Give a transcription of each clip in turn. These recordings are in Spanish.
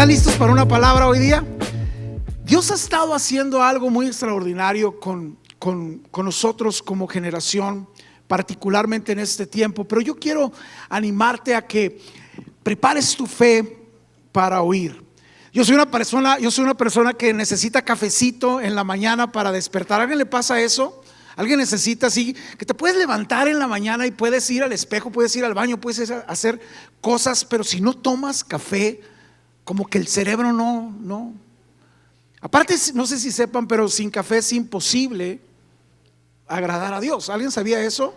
¿Están listos para una palabra hoy día? Dios ha estado haciendo algo muy extraordinario con nosotros como generación, particularmente en este tiempo. Pero yo quiero animarte a que prepares tu fe para oír. Yo soy una persona que necesita cafecito en la mañana para despertar. ¿A alguien le pasa eso? ¿Alguien necesita así? Que te puedes levantar en la mañana y puedes ir al espejo, puedes ir al baño, puedes hacer cosas, pero si no tomas café, como que el cerebro no. Aparte, no sé si sepan, pero sin café es imposible agradar a Dios. ¿Alguien sabía eso?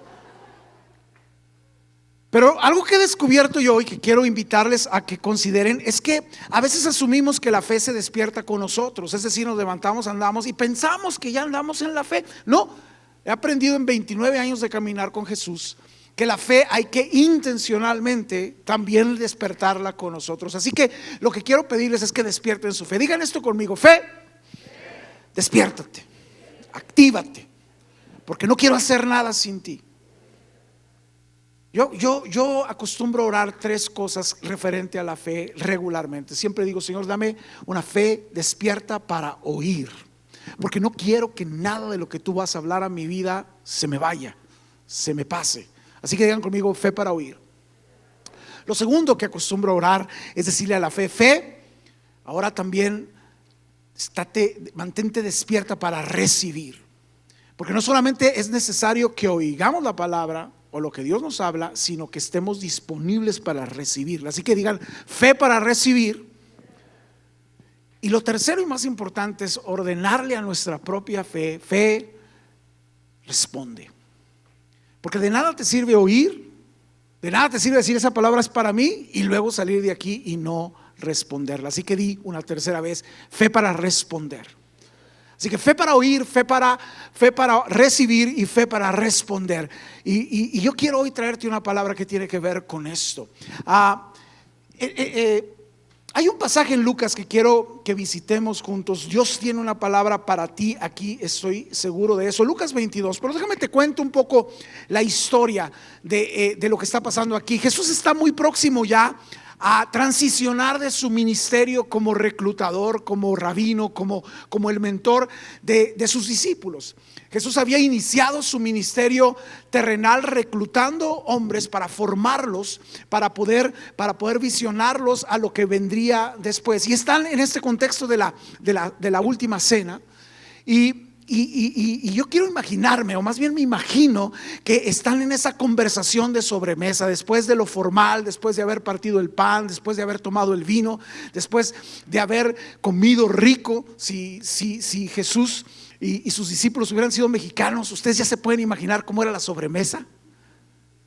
Pero algo que he descubierto yo y que quiero invitarles a que consideren es que a veces asumimos que la fe se despierta con nosotros. Es decir, nos levantamos, andamos y pensamos que ya andamos en la fe. No, he aprendido en 29 años de caminar con Jesús que la fe hay que intencionalmente también despertarla con nosotros. Así que lo que quiero pedirles es que despierten su fe. Digan esto conmigo: fe, despiértate, actívate, porque no quiero hacer nada sin ti. Yo acostumbro a orar 3 cosas referente a la fe regularmente. Siempre digo: Señor, dame una fe despierta para oír, porque no quiero que nada de lo que tú vas a hablar a mi vida se me vaya, se me pase. Así que digan conmigo: fe para oír. Lo segundo que acostumbro a orar es decirle a la fe, ahora también mantente despierta para recibir. Porque no solamente es necesario que oigamos la palabra o lo que Dios nos habla, sino que estemos disponibles para recibirla. Así que digan: fe para recibir. Y lo tercero y más importante es ordenarle a nuestra propia fe: fe, responde. Porque de nada te sirve oír, de nada te sirve decir esa palabra es para mí y luego salir de aquí y no responderla. Así que di una tercera vez: fe para responder. Así que fe para oír, fe para recibir y fe para responder. Y yo quiero hoy traerte una palabra que tiene que ver con esto. Hay un pasaje en Lucas que quiero que visitemos juntos. Dios tiene una palabra para ti aquí, estoy seguro de eso. Lucas 22, pero déjame te cuento un poco la historia de lo que está pasando aquí. Jesús está muy próximo ya a transicionar de su ministerio como reclutador, como rabino, como el mentor de sus discípulos. Jesús había iniciado su ministerio terrenal reclutando hombres para formarlos, para poder visionarlos a lo que vendría después. Y están en este contexto de la última cena. Y yo quiero imaginarme, o más bien me imagino que están en esa conversación de sobremesa, después de lo formal, después de haber partido el pan, después de haber tomado el vino, después de haber comido rico. Si Jesús y sus discípulos hubieran sido mexicanos, ustedes ya se pueden imaginar cómo era la sobremesa,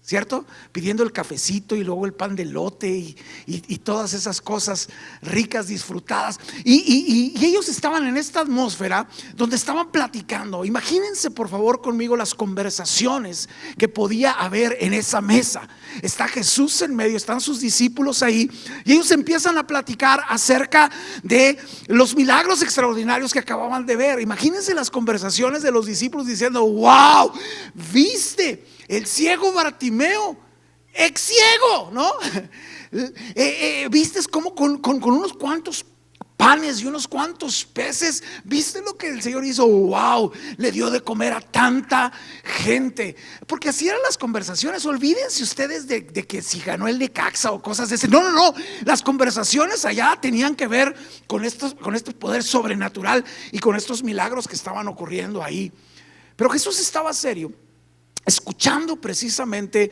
¿cierto? Pidiendo el cafecito y luego el pan de elote y todas esas cosas ricas, disfrutadas. Y ellos estaban en esta atmósfera donde estaban platicando. Imagínense por favor conmigo las conversaciones que podía haber en esa mesa. Está Jesús en medio, están sus discípulos ahí, y ellos empiezan a platicar acerca de los milagros extraordinarios que acababan de ver. Imagínense las conversaciones de los discípulos diciendo: wow, ¿viste? El ciego Bartimeo, ex ciego, ¿no? ¿Viste cómo con unos cuantos panes y unos cuantos peces? ¿Viste lo que el Señor hizo? ¡Wow! Le dio de comer a tanta gente. Porque así eran las conversaciones. Olvídense ustedes de que si ganó el Necaxa o cosas de ese. No. Las conversaciones allá tenían que ver con este poder sobrenatural y con estos milagros que estaban ocurriendo ahí. Pero Jesús estaba serio, escuchando precisamente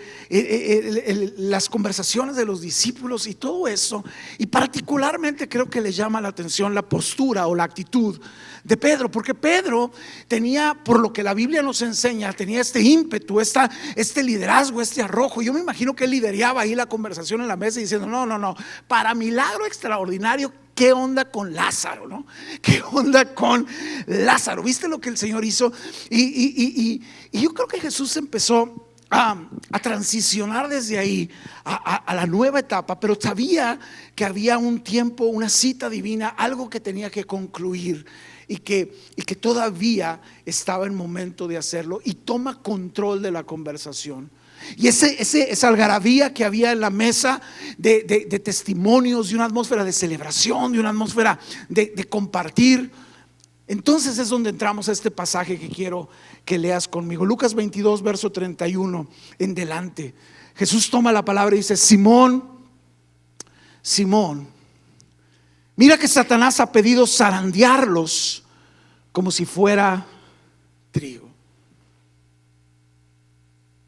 las conversaciones de los discípulos y todo eso. Y particularmente creo que le llama la atención la postura o la actitud de Pedro, porque Pedro tenía, por lo que la Biblia nos enseña, tenía este ímpetu, este liderazgo, este arrojo. Yo me imagino que él lideraba ahí la conversación en la mesa diciendo: no, para milagro extraordinario, ¿qué onda con Lázaro, no? ¿Qué onda con Lázaro? ¿Viste lo que el Señor hizo? Y yo creo que Jesús empezó a transicionar desde ahí a la nueva etapa, pero sabía que había un tiempo, una cita divina, algo que tenía que concluir y que todavía estaba en momento de hacerlo, y toma control de la conversación. Y esa algarabía que había en la mesa de testimonios, de una atmósfera de celebración, de una atmósfera de compartir. Entonces es donde entramos a este pasaje que quiero que leas conmigo. Lucas 22, verso 31 en delante. Jesús toma la palabra y dice: Simón, Simón, mira que Satanás ha pedido zarandearlos como si fuera trigo.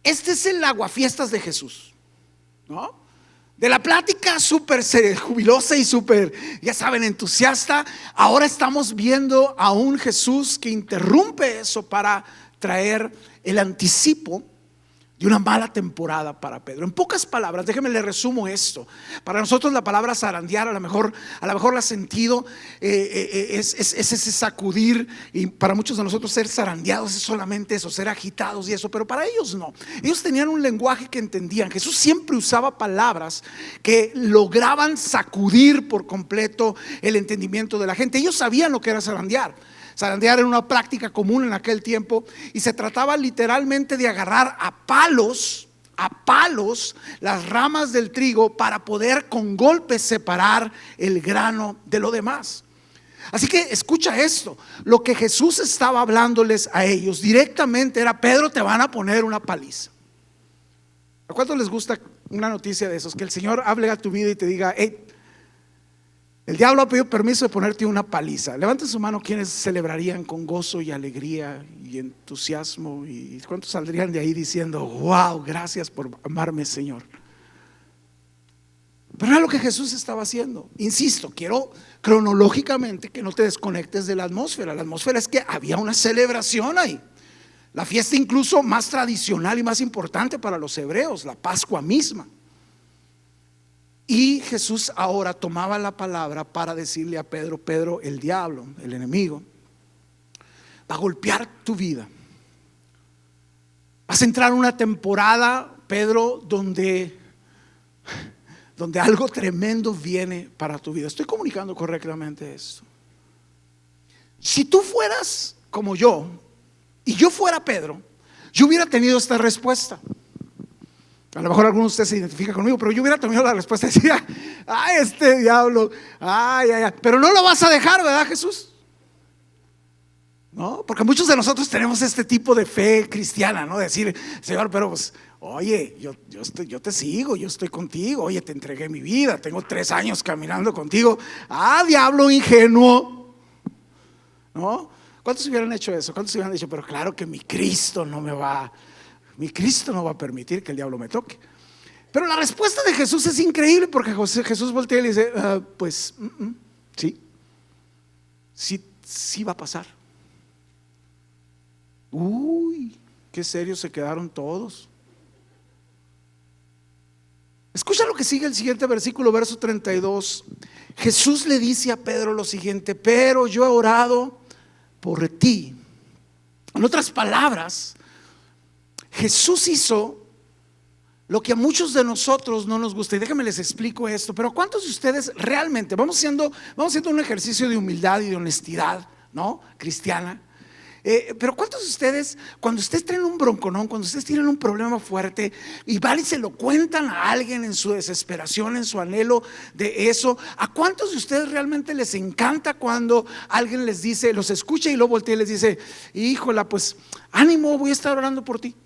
Este es el aguafiestas de Jesús, ¿no? De la plática súper jubilosa y súper, ya saben, entusiasta. Ahora estamos viendo a un Jesús que interrumpe eso para traer el anticipo de una mala temporada para Pedro. En pocas palabras, déjenme le resumo esto. Para nosotros la palabra zarandear a lo mejor la sentido es ese sacudir, y para muchos de nosotros ser zarandeados es solamente eso, ser agitados y eso, pero para ellos no. Ellos tenían un lenguaje que entendían. Jesús siempre usaba palabras que lograban sacudir por completo el entendimiento de la gente. Ellos sabían lo que era zarandear. Zarandear era una práctica común en aquel tiempo y se trataba literalmente de agarrar a palos las ramas del trigo para poder con golpes separar el grano de lo demás. Así que escucha esto, lo que Jesús estaba hablándoles a ellos directamente era: Pedro, te van a poner una paliza. ¿A cuántos les gusta una noticia de esos? Que el Señor hable a tu vida y te diga: hey, el diablo ha pedido permiso de ponerte una paliza. Levanten su mano quienes celebrarían con gozo y alegría y entusiasmo. ¿Y cuántos saldrían de ahí diciendo: wow, gracias por amarme, Señor? Pero era lo que Jesús estaba haciendo. Insisto, quiero cronológicamente que no te desconectes de la atmósfera. La atmósfera es que había una celebración ahí. La fiesta incluso más tradicional y más importante para los hebreos, la Pascua misma. Y Jesús ahora tomaba la palabra para decirle a Pedro: Pedro, el diablo, el enemigo, va a golpear tu vida. Vas a entrar en una temporada, Pedro, donde algo tremendo viene para tu vida. Estoy comunicando correctamente esto. Si tú fueras como yo y yo fuera Pedro, yo hubiera tenido esta respuesta. A lo mejor alguno de ustedes se identifica conmigo, pero yo hubiera tenido la respuesta: decía, ay, este diablo, ay, pero no lo vas a dejar, ¿verdad, Jesús? No, porque muchos de nosotros tenemos este tipo de fe cristiana, ¿no? Decir: Señor, pero pues, oye, yo te sigo, yo estoy contigo, oye, te entregué mi vida, tengo 3 años caminando contigo. Ah, diablo ingenuo, ¿no? ¿Cuántos hubieran hecho eso? ¿Cuántos hubieran dicho: pero claro que mi Cristo no va a permitir que el diablo me toque? Pero la respuesta de Jesús es increíble, porque Jesús voltea y le dice: pues sí va a pasar. Uy, qué serios se quedaron todos. Escucha lo que sigue el siguiente versículo, verso 32. Jesús le dice a Pedro lo siguiente: pero yo he orado por ti. En otras palabras, Jesús hizo lo que a muchos de nosotros no nos gusta. Y déjenme les explico esto. Pero ¿cuántos de ustedes realmente, vamos haciendo un ejercicio de humildad y de honestidad, ¿no? Cristiana. Pero ¿cuántos de ustedes, cuando ustedes tienen un bronconón, cuando ustedes tienen un problema fuerte y van y se lo cuentan a alguien en su desesperación, en su anhelo de eso, a cuántos de ustedes realmente les encanta cuando alguien les dice, los escucha y luego voltea y les dice: híjola, pues ánimo, voy a estar orando por ti?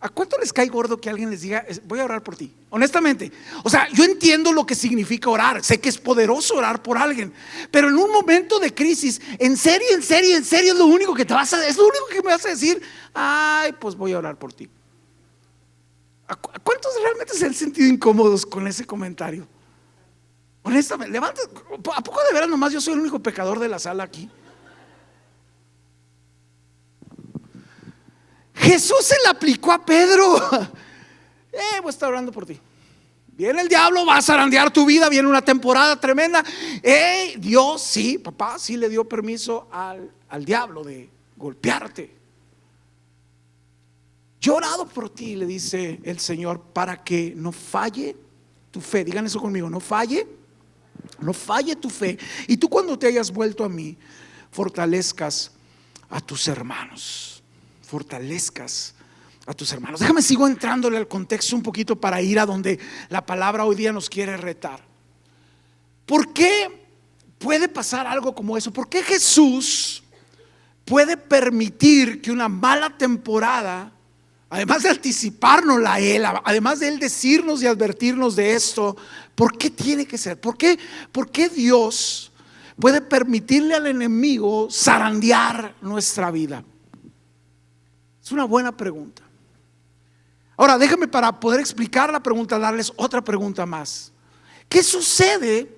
¿A cuánto les cae gordo que alguien les diga: voy a orar por ti? Honestamente, o sea, yo entiendo lo que significa orar, sé que es poderoso orar por alguien, pero en un momento de crisis, en serio, es lo único que es lo único que me vas a decir: ay, pues voy a orar por ti. ¿A cuántos realmente se han sentido incómodos con ese comentario? Honestamente, levanta. ¿A poco de veras nomás yo soy el único pecador de la sala aquí? Jesús se le aplicó a Pedro: voy a estar orando por ti. Viene el diablo, va a zarandear tu vida, viene una temporada tremenda. Dios, sí, papá, sí le dio permiso al diablo de golpearte. Yo he orado por ti, le dice el Señor, para que no falle tu fe. Digan eso conmigo: no falle tu fe. Y tú, cuando te hayas vuelto a mí, fortalezcas a tus hermanos. Fortalezcas a tus hermanos. Déjame sigo entrándole al contexto un poquito para ir a donde la palabra hoy día nos quiere retar. ¿Por qué puede pasar algo como eso? ¿Por qué Jesús puede permitir que una mala temporada, además de anticipárnosla a Él, además de Él decirnos y advertirnos de esto, ¿por qué tiene que ser? ¿Por qué Dios puede permitirle al enemigo zarandear nuestra vida? Es una buena pregunta. Ahora, déjame, para poder explicar la pregunta, darles otra pregunta más. ¿Qué sucede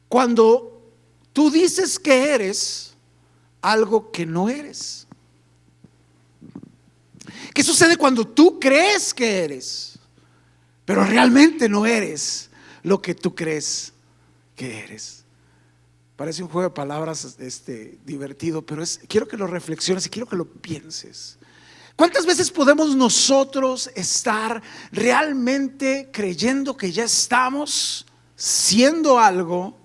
cuando tú dices que eres algo que no eres? ¿Qué sucede cuando tú crees que eres, pero realmente no eres lo que tú crees que eres? Parece un juego de palabras divertido, pero quiero que lo reflexiones y quiero que lo pienses. ¿Cuántas veces podemos nosotros estar realmente creyendo que ya estamos siendo algo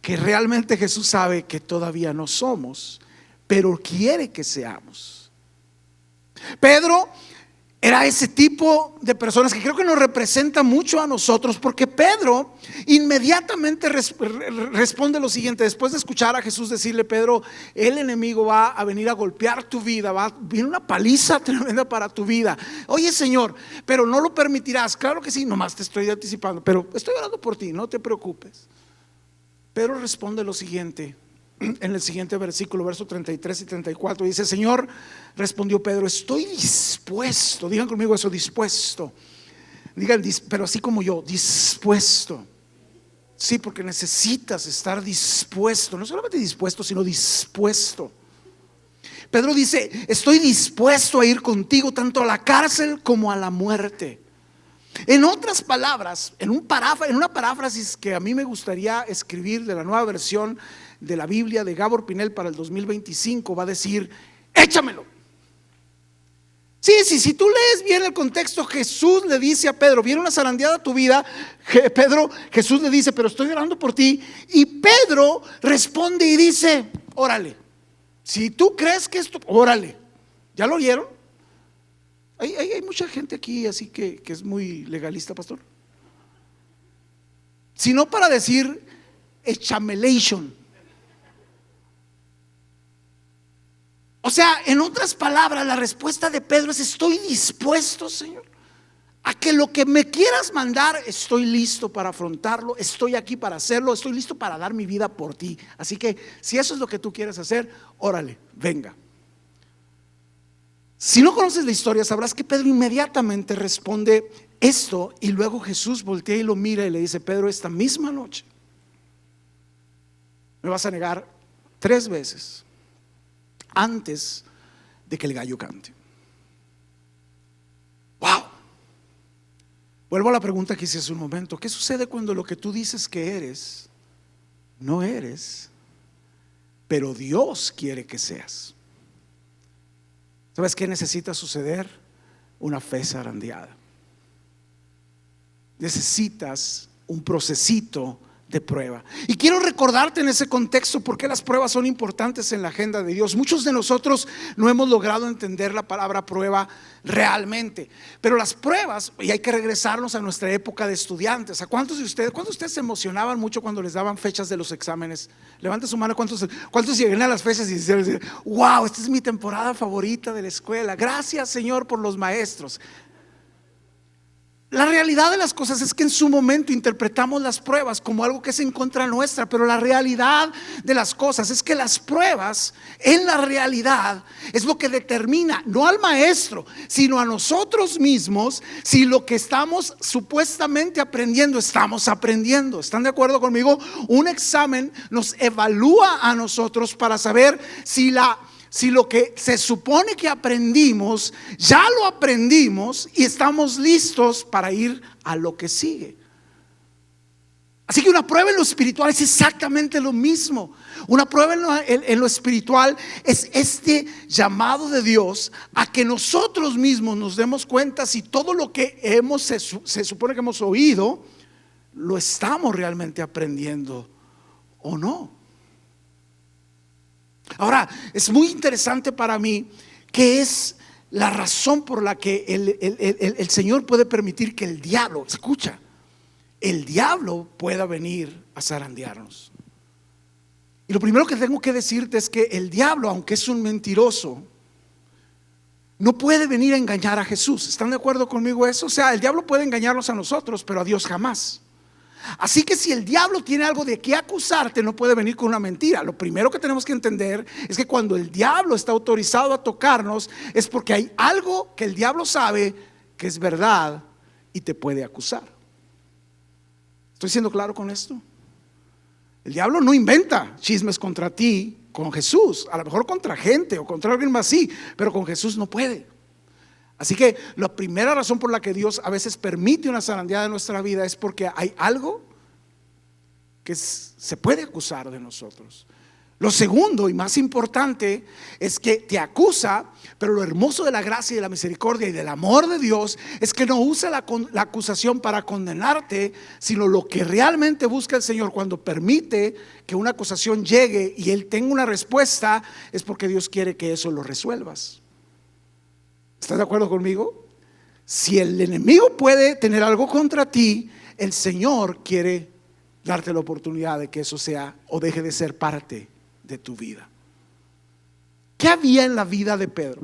que realmente Jesús sabe que todavía no somos, pero quiere que seamos? Pedro era ese tipo de personas que creo que nos representa mucho a nosotros, porque Pedro inmediatamente responde lo siguiente. Después de escuchar a Jesús decirle: Pedro, el enemigo va a venir a golpear tu vida, viene una paliza tremenda para tu vida. Oye, Señor, pero no lo permitirás. Claro que sí, nomás te estoy anticipando, pero estoy orando por ti, no te preocupes. Pedro responde lo siguiente en el siguiente versículo, verso 33 y 34. Dice: Señor, respondió Pedro, estoy dispuesto. Digan conmigo eso, dispuesto. Digan, pero así como yo, dispuesto. Sí, porque necesitas estar dispuesto. No solamente dispuesto, sino dispuesto. Pedro dice: estoy dispuesto a ir contigo tanto a la cárcel como a la muerte. En otras palabras, en una paráfrasis que a mí me gustaría escribir de la nueva versión de la Biblia de Gabor Pinel para el 2025, va a decir: échamelo. Sí, si tú lees bien el contexto, Jesús le dice a Pedro: viene una zarandeada a tu vida, Jesús le dice: pero estoy orando por ti. Y Pedro responde y dice: órale, si tú crees que esto, órale. ¿Ya lo oyeron? Hay mucha gente aquí así que es muy legalista, pastor. Sino para decir echamelation. O sea, en otras palabras, la respuesta de Pedro es: estoy dispuesto, Señor, a que lo que me quieras mandar, estoy listo para afrontarlo, estoy aquí para hacerlo, estoy listo para dar mi vida por ti. Así que si eso es lo que tú quieres hacer, órale, venga. Si no conoces la historia, sabrás que Pedro inmediatamente responde esto, y luego Jesús voltea y lo mira y le dice: Pedro, esta misma noche me vas a negar 3 veces antes de que el gallo cante. Wow. Vuelvo a la pregunta que hice hace un momento: ¿qué sucede cuando lo que tú dices que eres no eres, pero Dios quiere que seas? ¿Sabes qué necesita suceder? Una fe zarandeada. Necesitas un procesito de prueba. Y quiero recordarte en ese contexto por qué las pruebas son importantes en la agenda de Dios. Muchos de nosotros no hemos logrado entender la palabra prueba realmente, pero las pruebas, y hay que regresarnos a nuestra época de estudiantes. ¿A cuántos de ustedes se emocionaban mucho cuando les daban fechas de los exámenes? Levanta su mano. ¿Cuántos llegan a las fechas y dicen: wow, esta es mi temporada favorita de la escuela? Gracias, Señor, por los maestros. La realidad de las cosas es que en su momento interpretamos las pruebas como algo que es en contra nuestra, pero la realidad de las cosas es que las pruebas en la realidad es lo que determina, no al maestro, sino a nosotros mismos, si lo que estamos supuestamente aprendiendo, estamos aprendiendo. ¿Están de acuerdo conmigo? Un examen nos evalúa a nosotros para saber si lo que se supone que aprendimos, ya lo aprendimos y estamos listos para ir a lo que sigue. Así que una prueba en lo espiritual es exactamente lo mismo. Una prueba en lo espiritual es este llamado de Dios a que nosotros mismos nos demos cuenta si todo lo que se supone que hemos oído, lo estamos realmente aprendiendo o no. Ahora, es muy interesante para mí que es la razón por la que el Señor puede permitir que el diablo, escucha, el diablo pueda venir a zarandearnos. Y lo primero que tengo que decirte es que el diablo, aunque es un mentiroso, no puede venir a engañar a Jesús. ¿Están de acuerdo conmigo eso? O sea, el diablo puede engañarnos a nosotros, pero a Dios jamás. Así que si el diablo tiene algo de qué acusarte, no puede venir con una mentira. Lo primero que tenemos que entender es que cuando el diablo está autorizado a tocarnos, es porque hay algo que el diablo sabe que es verdad y te puede acusar. ¿Estoy siendo claro con esto? El diablo no inventa chismes contra ti con Jesús, a lo mejor contra gente o contra alguien más sí, pero con Jesús no puede. Así que la primera razón por la que Dios a veces permite una zarandeada en nuestra vida es porque hay algo que se puede acusar de nosotros. Lo segundo y más importante es que te acusa, pero lo hermoso de la gracia y de la misericordia y del amor de Dios es que no usa la acusación para condenarte, sino lo que realmente busca el Señor cuando permite que una acusación llegue y Él tenga una respuesta, es porque Dios quiere que eso lo resuelvas. ¿Estás de acuerdo conmigo? Si el enemigo puede tener algo contra ti, el Señor quiere darte la oportunidad de que eso sea o deje de ser parte de tu vida. ¿Qué había en la vida de Pedro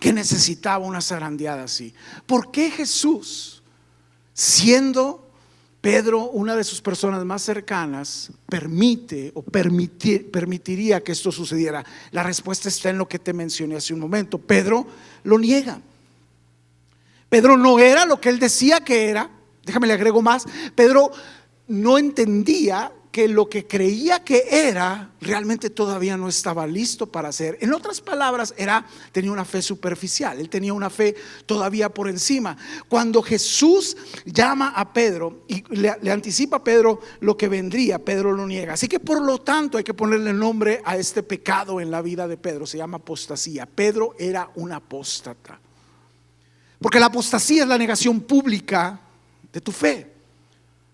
que necesitaba una zarandeada así? ¿Por qué Jesús, siendo Pedro una de sus personas más cercanas, permitiría que esto sucediera? La respuesta está en lo que te mencioné hace un momento. Pedro lo niega. Pedro no era lo que él decía que era. Déjame le agrego más. Pedro no entendía que lo que creía que era realmente todavía no estaba listo para hacer. En otras palabras, tenía una fe superficial. Él tenía una fe todavía por encima. Cuando Jesús llama a Pedro y le anticipa a Pedro lo que vendría, Pedro lo niega. Así que por lo tanto hay que ponerle nombre a este pecado en la vida de Pedro. Se llama apostasía. Pedro era un apóstata, porque la apostasía es la negación pública de tu fe,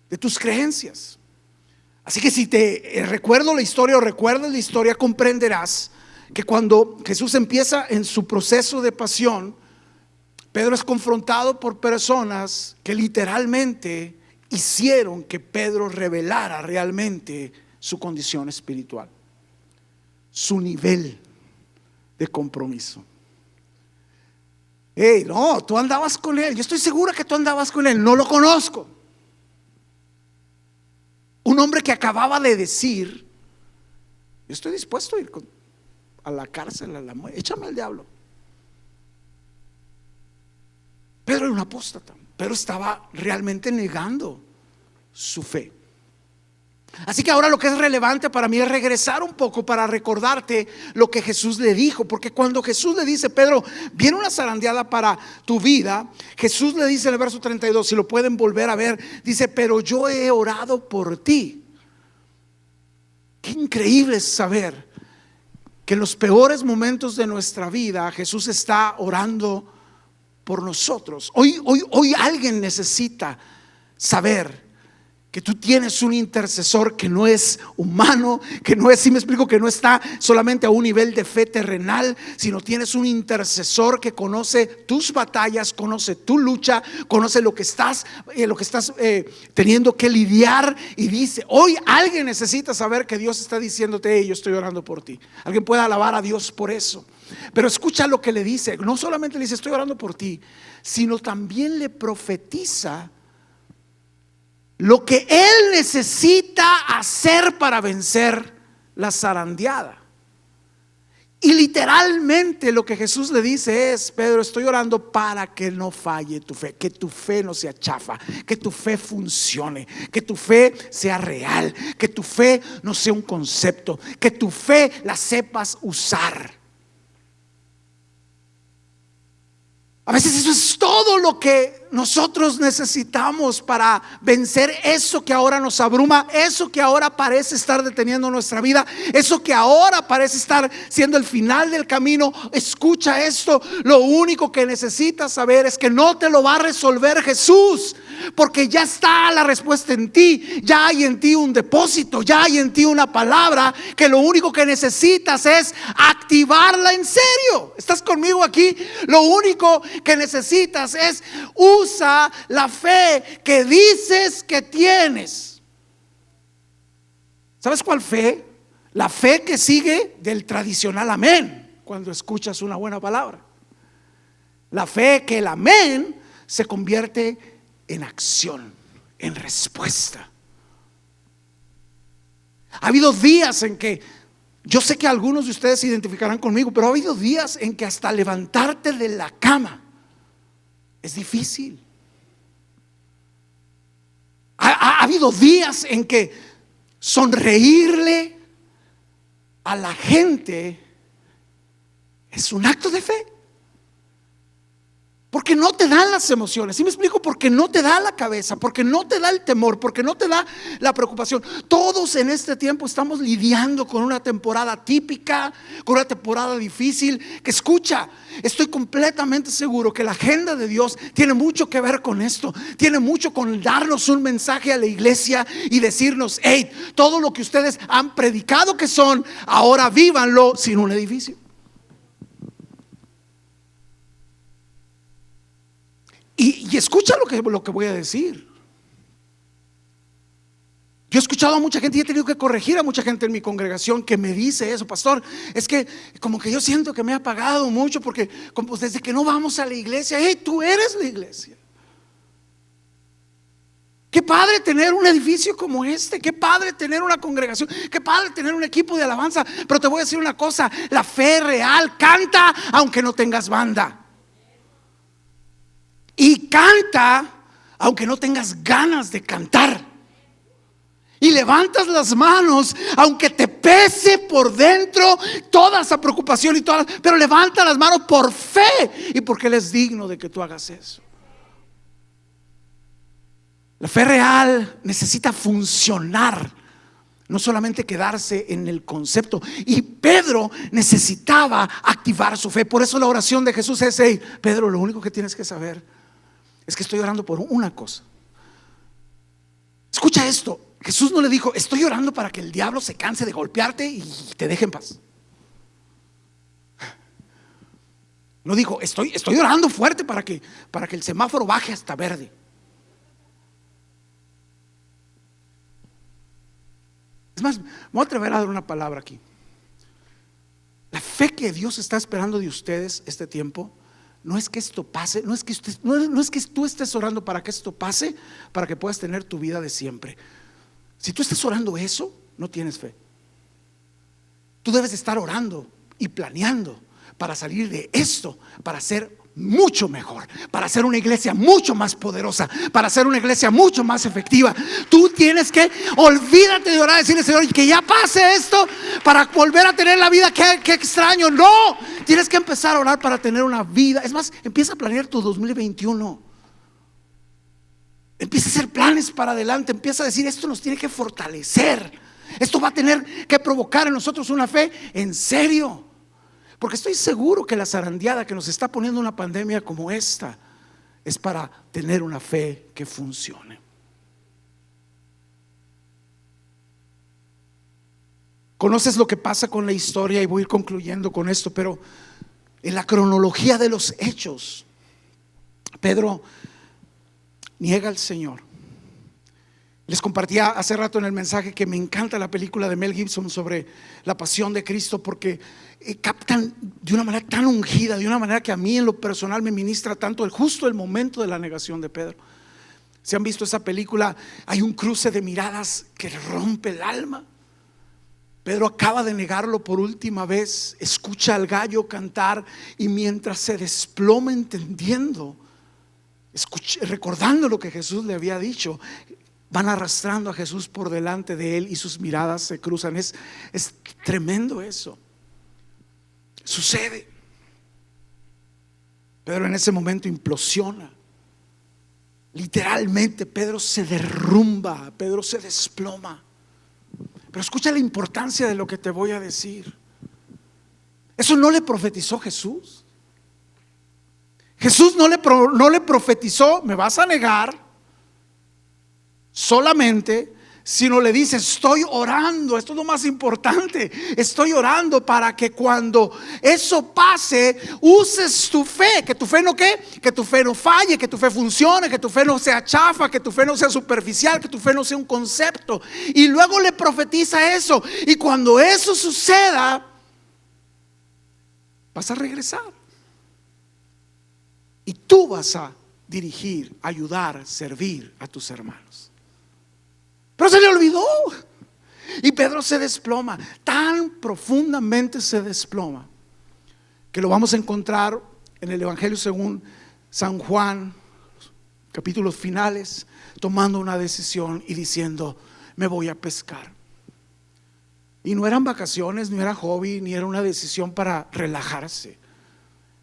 de tus creencias. Así que si te recuerdas la historia, comprenderás que cuando Jesús empieza en su proceso de pasión, Pedro es confrontado por personas que literalmente hicieron que Pedro revelara realmente su condición espiritual, su nivel de compromiso. Hey, no, tú andabas con él. Yo estoy segura que tú andabas con él. No lo conozco. Un hombre que acababa de decir: yo estoy dispuesto a ir a la cárcel, a la muerte, échame al diablo. Pedro era un apóstata. Pedro estaba realmente negando su fe. Así que ahora lo que es relevante para mí es regresar un poco para recordarte lo que Jesús le dijo. Porque cuando Jesús le dice: Pedro, viene una zarandeada para tu vida, Jesús le dice en el verso 32, si lo pueden volver a ver, dice: pero yo he orado por ti. Qué increíble es saber que en los peores momentos de nuestra vida Jesús está orando por nosotros. Hoy alguien necesita saber que tú tienes un intercesor que no es humano, que no es, si me explico, que no está solamente a un nivel de fe terrenal, sino tienes un intercesor que conoce tus batallas, conoce tu lucha, conoce lo que estás teniendo que lidiar, y dice: hoy alguien necesita saber que Dios está diciéndote: yo estoy orando por ti. Alguien puede alabar a Dios por eso. Pero escucha lo que le dice. No solamente le dice: estoy orando por ti, sino también le profetiza lo que él necesita hacer para vencer la zarandeada. Y literalmente lo que Jesús le dice es: Pedro, estoy orando para que no falle tu fe, que tu fe no sea chafa, que tu fe funcione, que tu fe sea real, que tu fe no sea un concepto, que tu fe la sepas usar. A veces eso es todo lo que nosotros necesitamos para vencer eso que ahora nos abruma, eso que ahora parece estar deteniendo nuestra vida, eso que ahora parece estar siendo el final del camino? Escucha esto: lo único que necesitas saber es que no te lo va a resolver Jesús, porque ya está la respuesta en ti. Ya hay en ti un depósito, ya hay en ti una palabra, que lo único que necesitas es activarla en serio. ¿Estás conmigo aquí? Lo único que necesitas es: usa la fe que dices que tienes. ¿Sabes cuál fe? La fe que sigue del tradicional amén cuando escuchas una buena palabra. La fe que el amén se convierte en acción, en respuesta. Ha habido días en que, yo sé que algunos de ustedes se identificarán conmigo, pero ha habido días en que hasta levantarte de la cama es difícil. Ha habido días en que sonreírle a la gente es un acto de fe, porque no te dan las emociones. ¿Sí me explico? Porque no te da la cabeza, porque no te da el temor, porque no te da la preocupación. Todos en este tiempo estamos lidiando con una temporada típica, con una temporada difícil. Que escucha, estoy completamente seguro que la agenda de Dios tiene mucho que ver con esto. Tiene mucho con darnos un mensaje a la iglesia y decirnos: hey, todo lo que ustedes han predicado que son, ahora vívanlo sin un edificio. Y escucha lo que voy a decir. Yo he escuchado a mucha gente y he tenido que corregir a mucha gente en mi congregación que me dice eso: pastor, es que como que yo siento que me ha pagado mucho, porque como desde que no vamos a la iglesia. Hey, tú eres la iglesia. Qué padre tener un edificio como este, qué padre tener una congregación, qué padre tener un equipo de alabanza. Pero te voy a decir una cosa: la fe real canta aunque no tengas banda. Y canta aunque no tengas ganas de cantar. Y levantas las manos aunque te pese por dentro toda esa preocupación y todas, pero levanta las manos por fe y porque Él es digno de que tú hagas eso. La fe real necesita funcionar, no solamente quedarse en el concepto. Y Pedro necesitaba activar su fe. Por eso la oración de Jesús es: hey, Pedro, lo único que tienes que saber es que estoy orando por una cosa. Escucha esto: Jesús no le dijo: estoy orando para que el diablo se canse de golpearte y te deje en paz. No dijo: estoy orando fuerte para que el semáforo baje hasta verde. Es más, me voy a atrever a dar una palabra aquí. La fe que Dios está esperando de ustedes este tiempo no es que esto pase, no es que tú estés orando para que esto pase, para que puedas tener tu vida de siempre. Si tú estás orando eso, no tienes fe. Tú debes estar orando y planeando para salir de esto, para ser mucho mejor, para ser una iglesia mucho más poderosa, para ser una iglesia mucho más efectiva. Tú tienes que, olvídate de orar y decirle: Señor, que ya pase esto para volver a tener la vida que extraño. No, tienes que empezar a orar para tener una vida. Es más, empieza a planear tu 2021. Empieza a hacer planes para adelante. Empieza a decir: esto nos tiene que fortalecer, esto va a tener que provocar en nosotros una fe en serio. Porque estoy seguro que la zarandeada que nos está poniendo una pandemia como esta es para tener una fe que funcione. Conoces lo que pasa con la historia, y voy a ir concluyendo con esto, pero en la cronología de los hechos, Pedro niega al Señor. Les compartía hace rato en el mensaje que me encanta la película de Mel Gibson sobre la pasión de Cristo, porque captan de una manera tan ungida, de una manera que a mí en lo personal me ministra tanto justo el momento de la negación de Pedro. Si han visto esa película, hay un cruce de miradas que rompe el alma. Pedro acaba de negarlo por última vez, escucha al gallo cantar, y mientras se desploma entendiendo, recordando lo que Jesús le había dicho, van arrastrando a Jesús por delante de él y sus miradas se cruzan. Es tremendo eso. Sucede. Pedro en ese momento implosiona. literalmente Pedro se derrumba, Pedro se desploma. Pero escucha la importancia de lo que te voy a decir. Eso no le profetizó Jesús. Jesús no le profetizó: me vas a negar solamente, sino le dice: estoy orando. Esto es lo más importante. Estoy orando para que cuando eso pase, uses tu fe. Que tu fe no ¿qué? Que tu fe no falle, que tu fe funcione, que tu fe no sea chafa, que tu fe no sea superficial, que tu fe no sea un concepto. Y luego le profetiza eso. Y cuando eso suceda, vas a regresar. Y tú vas a dirigir, ayudar, servir a tus hermanos. Pero se le olvidó. Y Pedro se desploma, tan profundamente se desploma, que lo vamos a encontrar en el Evangelio según San Juan, capítulos finales, tomando una decisión y diciendo: me voy a pescar. Y no eran vacaciones, no era hobby, ni era una decisión para relajarse.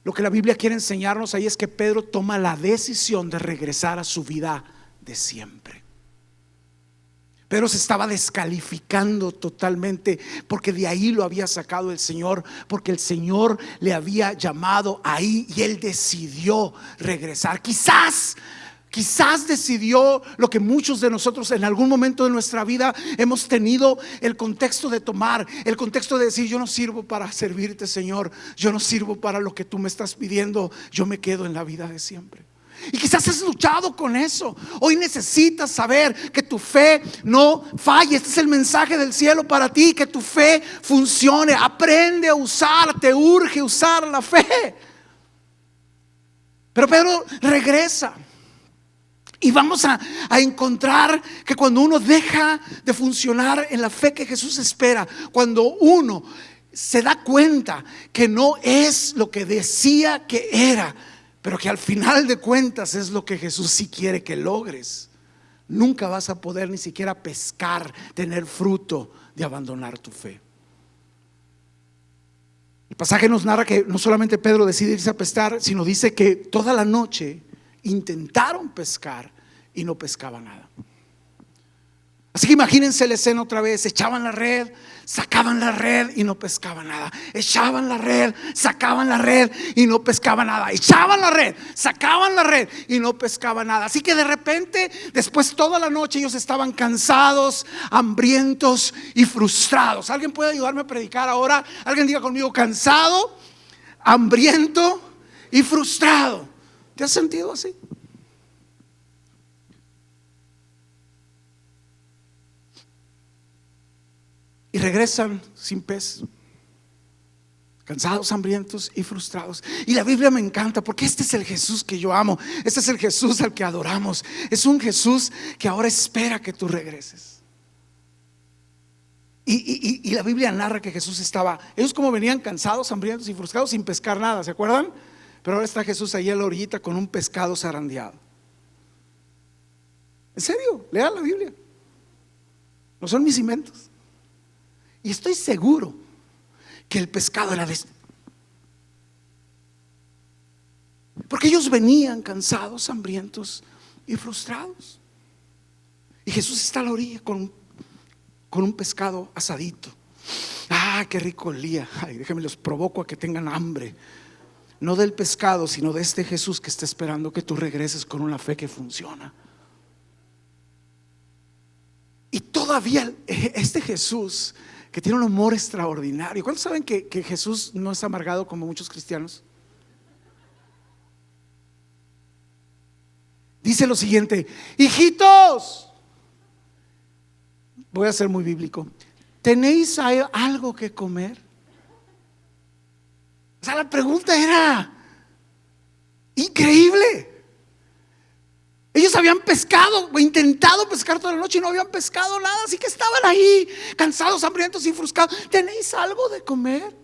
Lo que la Biblia quiere enseñarnos ahí es que Pedro toma la decisión de regresar a su vida de siempre. Pedro se estaba descalificando totalmente, porque de ahí lo había sacado el Señor, porque el Señor le había llamado ahí y él decidió regresar. Quizás decidió lo que muchos de nosotros en algún momento de nuestra vida hemos tenido el contexto de tomar, el contexto de decir: yo no sirvo para servirte, Señor, yo no sirvo para lo que tú me estás pidiendo, yo me quedo en la vida de siempre. Y quizás has luchado con eso. Hoy necesitas saber que tu fe no falle. Este es el mensaje del cielo para ti: que tu fe funcione. Aprende a usar, te urge usar la fe. Pero Pedro regresa. Y vamos a encontrar que cuando uno deja de funcionar en la fe que Jesús espera, cuando uno se da cuenta que no es lo que decía que era, pero que al final de cuentas es lo que Jesús sí quiere que logres, nunca vas a poder ni siquiera pescar, tener fruto de abandonar tu fe. El pasaje nos narra que no solamente Pedro decide irse a pescar, sino dice que toda la noche intentaron pescar y no pescaban nada. Así que imagínense la escena otra vez: echaban la red, sacaban la red y no pescaban nada. Echaban la red, sacaban la red y no pescaban nada. Echaban la red, sacaban la red y no pescaban nada. Así que de repente, después toda la noche ellos estaban cansados, hambrientos y frustrados. ¿Alguien puede ayudarme a predicar ahora? Alguien diga conmigo: cansado, hambriento y frustrado. ¿Te has sentido así? Y regresan sin pez, cansados, hambrientos y frustrados. Y la Biblia me encanta, porque este es el Jesús que yo amo. Este es el Jesús al que adoramos. Es un Jesús que ahora espera que tú regreses. Y la Biblia narra que Jesús estaba, ellos como venían cansados, hambrientos y frustrados, sin pescar nada, ¿se acuerdan? Pero ahora está Jesús ahí en la orillita con un pescado zarandeado. ¿En serio? Lean la Biblia. No son mis inventos. Y estoy seguro que el pescado era de este, porque ellos venían cansados, hambrientos y frustrados. Y Jesús está a la orilla con un pescado asadito. Ah, qué rico olía. Ay, déjenme, los provoco a que tengan hambre. No del pescado, sino de este Jesús que está esperando que tú regreses con una fe que funciona. Y todavía este Jesús que tiene un humor extraordinario. ¿Cuántos saben que Jesús no es amargado como muchos cristianos? Dice lo siguiente: hijitos, voy a ser muy bíblico, ¿tenéis algo que comer? O sea, la pregunta era increíble. Ellos habían pescado o intentado pescar toda la noche y no habían pescado nada. Así que estaban ahí cansados, hambrientos y frustrados. ¿Tenéis algo de comer?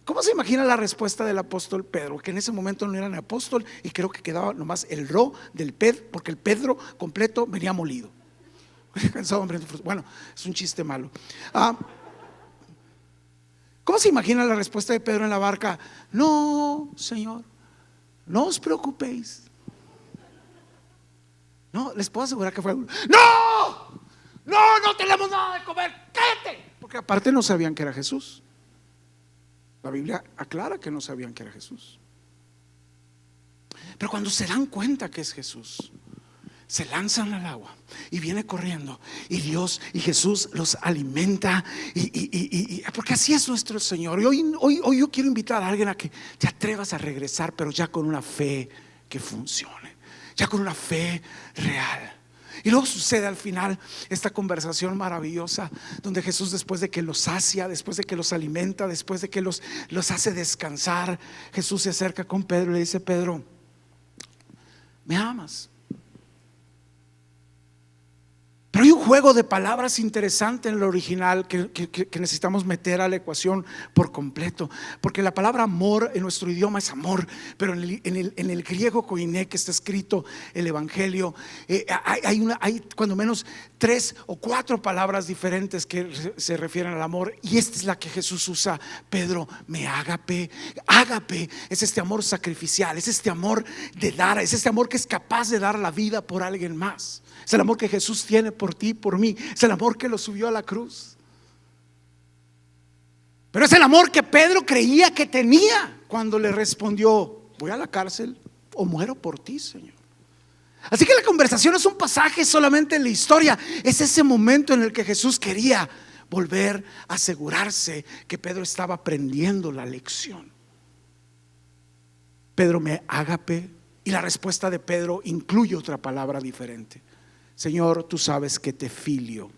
¿Cómo se imagina la respuesta del apóstol Pedro? Que en ese momento no era ni apóstol, y creo que quedaba nomás el ro del Pedro, porque el Pedro completo venía molido. Cansado, hambriento y frustrado. Bueno, es un chiste malo. ¿Cómo se imagina la respuesta de Pedro en la barca? No, Señor, no os preocupéis. No, les puedo asegurar que fue: no, no tenemos nada de comer, cállate. Porque aparte no sabían que era Jesús. La Biblia aclara que no sabían que era Jesús. Pero cuando se dan cuenta que es Jesús, se lanzan al agua y viene corriendo, y Dios y Jesús los alimenta, porque así es nuestro Señor. Y hoy yo quiero invitar a alguien a que te atrevas a regresar, pero ya con una fe que funcione, ya con una fe real. Y luego sucede al final esta conversación maravillosa donde Jesús, después de que los sacia, después de que los alimenta, después de que los hace descansar, Jesús se acerca con Pedro y le dice: Pedro, ¿me amas? Pero hay un juego de palabras interesante en el original que necesitamos meter a la ecuación por completo, porque la palabra amor en nuestro idioma es amor, pero en el griego koiné, que está escrito el Evangelio, hay cuando menos 3 o 4 palabras diferentes que se refieren al amor, y esta es la que Jesús usa: Pedro, me ágape. Ágape es este amor sacrificial, es este amor de dar, es este amor que es capaz de dar la vida por alguien más. Es el amor que Jesús tiene por ti, por mí. Es el amor que lo subió a la cruz. Pero es el amor que Pedro creía que tenía cuando le respondió: voy a la cárcel o muero por ti, Señor. Así que la conversación es un pasaje solamente en la historia. Es ese momento en el que Jesús quería volver a asegurarse que Pedro estaba aprendiendo la lección. Pedro, me ágape. Y la respuesta de Pedro incluye otra palabra diferente: Señor, tú sabes que te filio.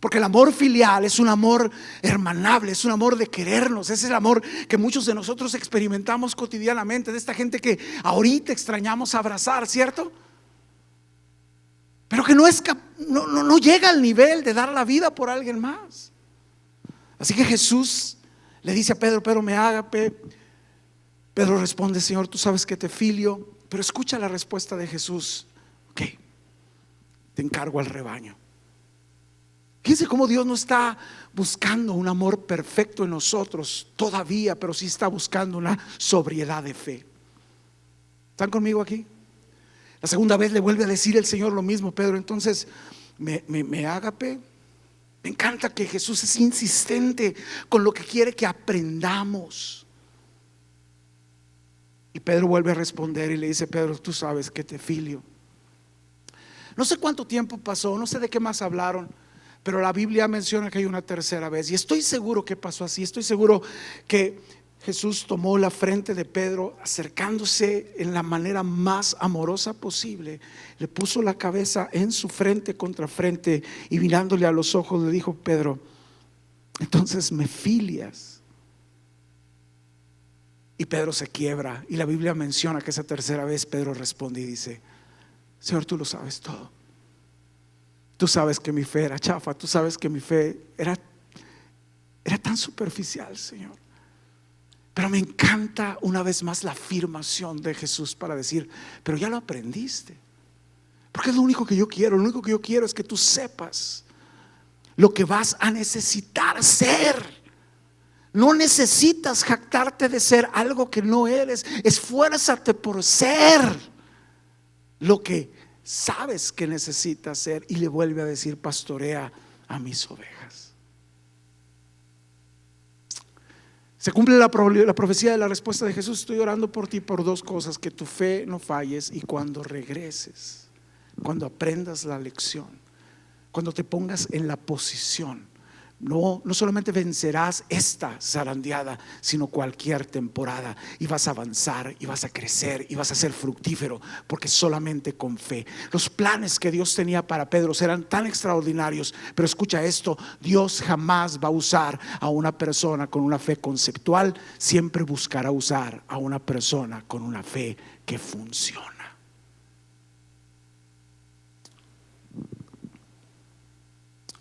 Porque el amor filial es un amor hermanable, es un amor de querernos, es el amor que muchos de nosotros experimentamos cotidianamente, de esta gente que ahorita extrañamos abrazar, ¿cierto? Pero que no llega al nivel de dar la vida por alguien más. Así que Jesús le dice a Pedro: Pedro, me ágape. Pedro responde: Señor, tú sabes que te filio. Pero escucha la respuesta de Jesús: ok, te encargo al rebaño. Fíjense cómo Dios no está buscando un amor perfecto en nosotros todavía, pero sí está buscando una sobriedad de fe. ¿Están conmigo aquí? La segunda vez le vuelve a decir el Señor lo mismo: Pedro, entonces me ágape. Me encanta que Jesús es insistente con lo que quiere que aprendamos. Y Pedro vuelve a responder y le dice: Pedro, tú sabes que te filio. No sé cuánto tiempo pasó, no sé de qué más hablaron, pero la Biblia menciona que hay una tercera vez, y estoy seguro que pasó así. Estoy seguro que Jesús tomó la frente de Pedro, acercándose en la manera más amorosa posible, le puso la cabeza en su frente contra frente, y mirándole a los ojos le dijo: Pedro, entonces me filias. Y Pedro se quiebra, y la Biblia menciona que esa tercera vez Pedro responde y dice: Señor, tú lo sabes todo. Tú sabes que mi fe era chafa, tú sabes que mi fe era tan superficial, Señor. Pero me encanta una vez más la afirmación de Jesús para decir: pero ya lo aprendiste. Porque es lo único que yo quiero. Lo único que yo quiero es que tú sepas lo que vas a necesitar ser. No necesitas jactarte de ser algo que no eres. Esfuérzate por ser lo que sabes que necesitas ser. Y le vuelve a decir: pastorea a mis ovejas. Se cumple la profecía de la respuesta de Jesús: estoy orando por ti por 2 cosas: que tu fe no falles, y cuando regreses, cuando aprendas la lección, cuando te pongas en la posición, no solamente vencerás esta zarandeada, sino cualquier temporada, y vas a avanzar, y vas a crecer, y vas a ser fructífero, porque solamente con fe. Los planes que Dios tenía para Pedro eran tan extraordinarios, pero escucha esto: Dios jamás va a usar a una persona con una fe conceptual, siempre buscará usar a una persona con una fe que funciona.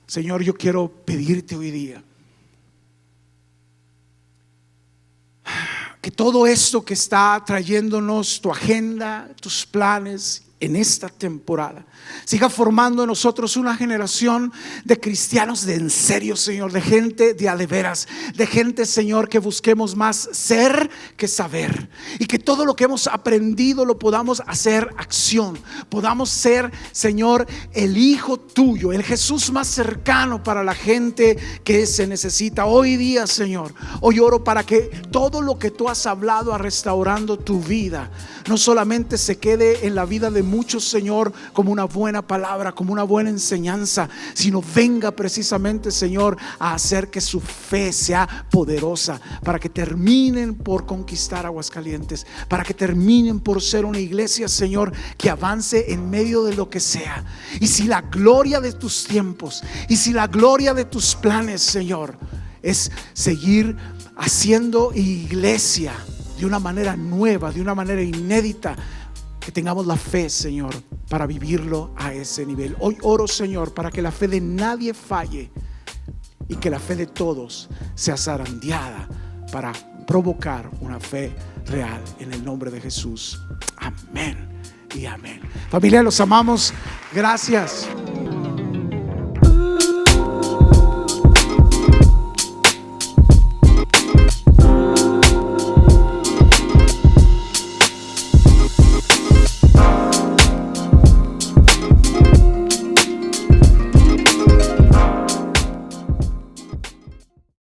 Señor, yo quiero pedirte hoy día que todo esto que está trayéndonos tu agenda, tus planes, en esta temporada. Siga formando en nosotros una generación de cristianos de en serio, Señor, de gente de a de veras, de gente, Señor, que busquemos más ser que saber, y que todo lo que hemos aprendido lo podamos hacer acción, podamos ser, Señor, el Hijo tuyo, el Jesús más cercano para la gente que se necesita hoy día, Señor. Hoy oro para que todo lo que tú has hablado a restaurando tu vida no solamente se quede en la vida de muchos, Señor, como una buena palabra, como una buena enseñanza, sino venga precisamente, Señor, a hacer que su fe sea poderosa, para que terminen por conquistar Aguascalientes, para que terminen por ser una iglesia, Señor, que avance en medio de lo que sea. Y si la gloria de tus tiempos, y si la gloria de tus planes, Señor, es seguir haciendo iglesia de una manera nueva, de una manera inédita, que tengamos la fe, Señor, para vivirlo a ese nivel. Hoy oro, Señor, para que la fe de nadie falle y que la fe de todos sea zarandeada para provocar una fe real, en el nombre de Jesús. Amén y amén. Familia, los amamos. Gracias.